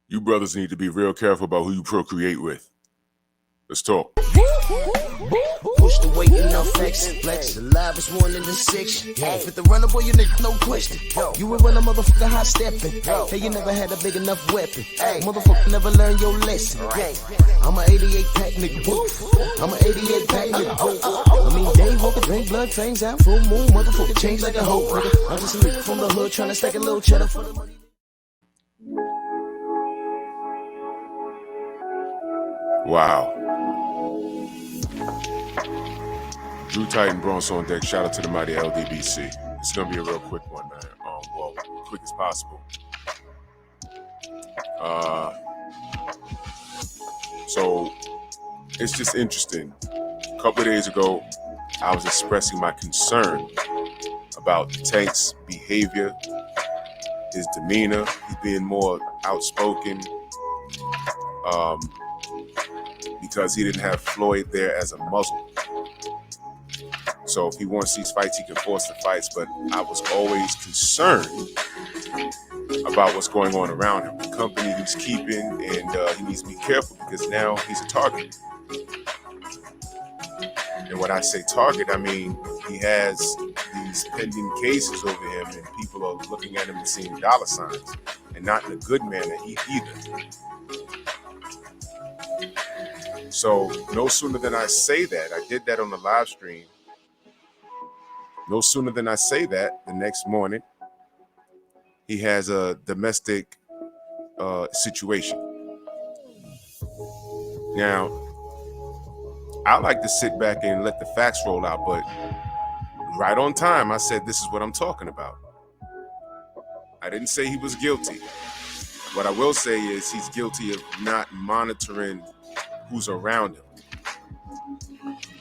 You brothers need to be real careful about who you procreate with. Let's talk. Push the weight and now flex. Alive is one in the six. Fit the runner, boy, you nigga, no question. You will run a motherfucker high stepping. Hey, you never had a big enough weapon. Motherfucker never learned your lesson. I'm a 88 pack nigga. I'm a 88 pack nigga. I mean, day walker, drink blood, fangs out, full moon, motherfucker change like a hoe, nigga. I'm just a nigga from the hood trying to stack a little cheddar for the money. Wow. Drew Titan, Bronx on deck. Shout out to the mighty LDBC. It's gonna be a real quick one, man. Well, quick as possible. So it's just interesting. A couple of days ago, I was expressing my concern about Tank's behavior, his demeanor. He's being more outspoken because he didn't have Floyd there as a muzzle. So if he wants these fights, he can force the fights. But I was always concerned about what's going on around him, the company he's keeping, and he needs to be careful because now he's a target. And when I say target, I mean he has these pending cases over him, and people are looking at him and seeing dollar signs, and not in a good manner either. So no sooner than I say that, I did that on the live stream. No sooner than I say that, the next morning, he has a domestic situation. Now, I like to sit back and let the facts roll out, but right on time, I said, this is what I'm talking about. I didn't say he was guilty. What I will say is he's guilty of not monitoring who's around him.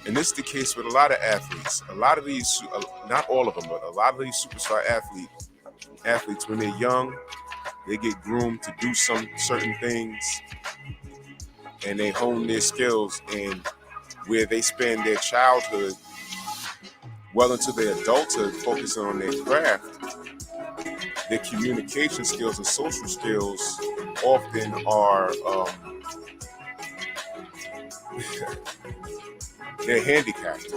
And this is the case with a lot of athletes. A lot of these, not all of them, but a lot of these superstar athletes, when they're young, they get groomed to do some certain things, and they hone their skills. And where they spend their childhood well into their adulthood focusing on their craft, their communication skills and social skills often are they're handicapped.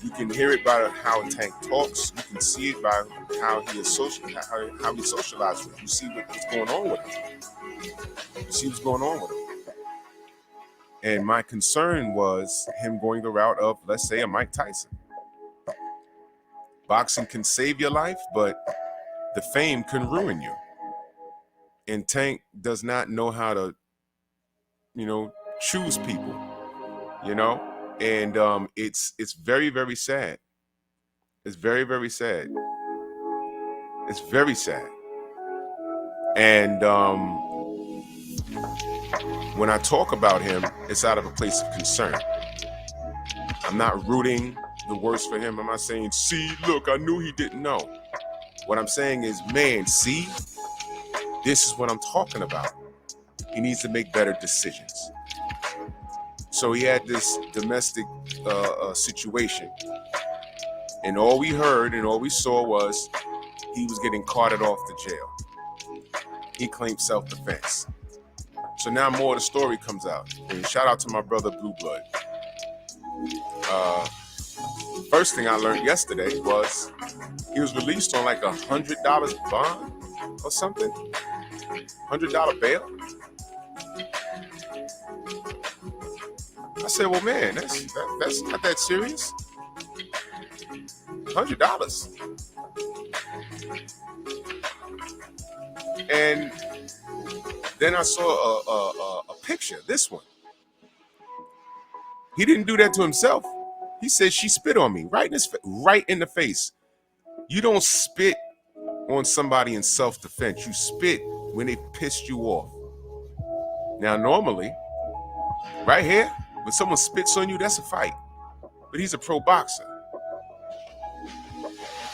You can hear it by how Tank talks. You can see it by how he socializes with. You see what's going on with him. And my concern was him going the route of, let's say, a Mike Tyson. Boxing can save your life, but the fame can ruin you. And Tank does not know how to, choose people, and it's very, very sad. It's very, very sad. It's very sad. And when I talk about him, it's out of a place of concern. I'm not rooting the worst for him. I'm not saying, see, look, I knew he didn't know. What I'm saying is, man, see, this is what I'm talking about. He needs to make better decisions. So he had this domestic situation. And all we heard and all we saw was he was getting carted off to jail. He claimed self-defense. So now more of the story comes out. And shout out to my brother Blue Blood. First thing I learned yesterday was he was released on like $100 bond or something. $100 bail. I said, well, man, that's not that serious. $100. And then I saw a picture, this one. He didn't do that to himself. He said, she spit on me right in the face. You don't spit on somebody in self-defense. You spit when they pissed you off. Now, normally, right here, when someone spits on you, that's a fight. But he's a pro boxer.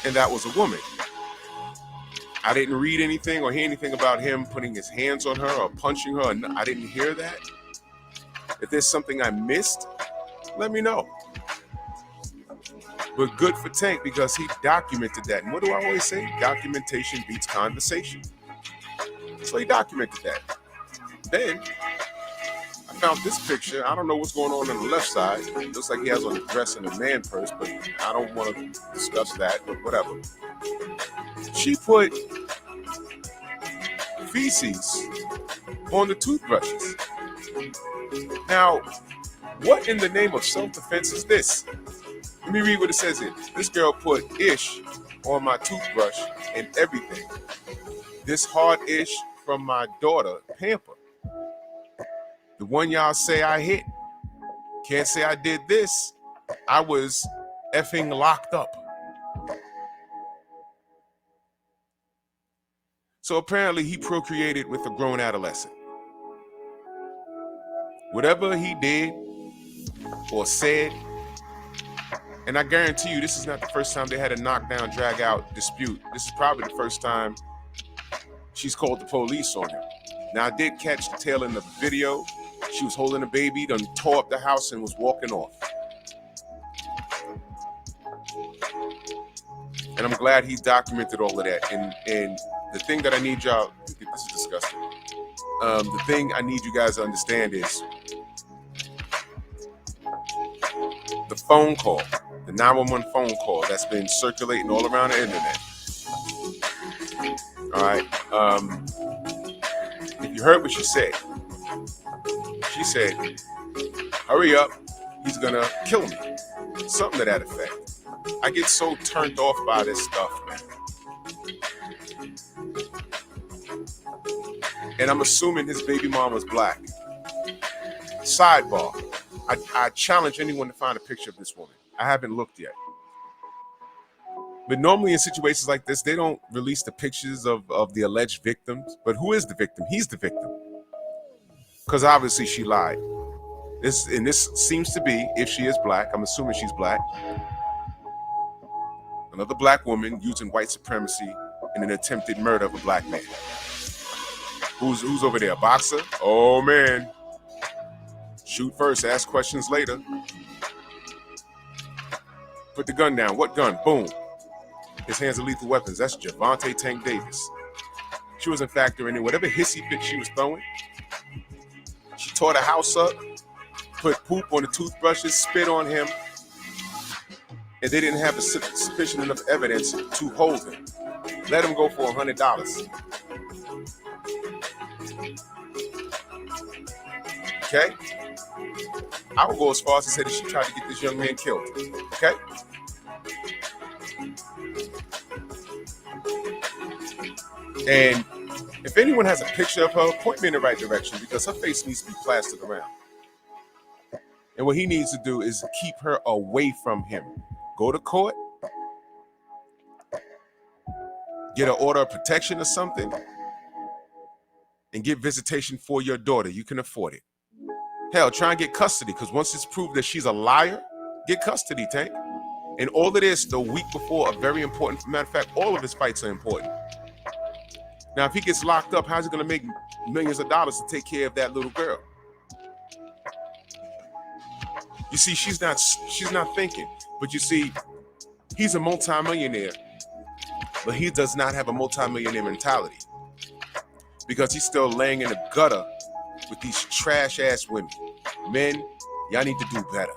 And that was a woman. I didn't read anything or hear anything about him putting his hands on her or punching her. I didn't hear that. If there's something I missed, let me know. But good for Tank because he documented that. And what do I always say? Documentation beats conversation. So he documented that. Then I found this picture. I don't know what's going on the left side. It looks like he has on a dress and a man purse, but I don't want to discuss that, but whatever. She put feces on the toothbrushes. Now, what in the name of self-defense is this? Let me read what it says here. This girl put ish on my toothbrush and everything. This hard ish from my daughter, Pamper. The one y'all say I hit. Can't say I did this. I was effing locked up. So apparently he procreated with a grown adolescent. Whatever he did or said, and I guarantee you this is not the first time they had a knockdown, drag out dispute. This is probably the first time she's called the police on him. Now I did catch the tail end of the video. She was holding a baby, done tore up the house and was walking off. And I'm glad he documented all of that. And the thing that I need y'all, this is disgusting. The thing I need you guys to understand is the phone call, the 911 phone call that's been circulating all around the internet. All right. If you heard what she said, hurry up, he's gonna kill me. Something to that effect. I get so turned off by this stuff, man. And I'm assuming his baby mom was black. Sidebar, I challenge anyone to find a picture of this woman. I haven't looked yet. But normally in situations like this, they don't release the pictures of the alleged victims. But who is the victim? He's the victim. Because obviously she lied. This seems to be, if she is black, I'm assuming she's black, another black woman using white supremacy in an attempted murder of a black man. Who's over there? A boxer? Oh man. Shoot first, ask questions later. Put the gun down. What gun? Boom. His hands are lethal weapons. That's Gervonta Tank Davis. She wasn't factoring in whatever hissy fit she was throwing. She tore the house up, put poop on the toothbrushes, spit on him, and they didn't have sufficient enough evidence to hold him. Let him go for $100. Okay? I would go as far as to say that she tried to get this young man killed. Okay? And if anyone has a picture of her, point me in the right direction because her face needs to be plastered around. And what he needs to do is keep her away from him. Go to court, get an order of protection or something, and get visitation for your daughter. You can afford it. Hell, try and get custody because once it's proved that she's a liar, get custody, Tank. And all of this the week before a very important, matter of fact, all of his fights are important. Now, if he gets locked up, how's he going to make millions of dollars to take care of that little girl? You see, she's not thinking. But you see, he's a multimillionaire, but he does not have a multimillionaire mentality because he's still laying in the gutter with these trash ass women. Men, y'all need to do better.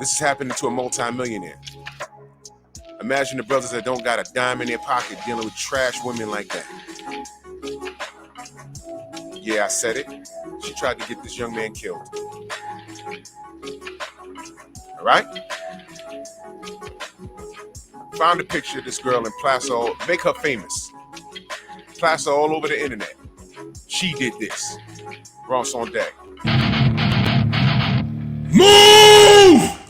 This is happening to a multimillionaire. Imagine the brothers that don't got a dime in their pocket dealing with trash women like that. Yeah, I said it. She tried to get this young man killed. All right? Find a picture of this girl and plaster, make her famous. Plaster all over the internet. She did this. Ross on deck. Move!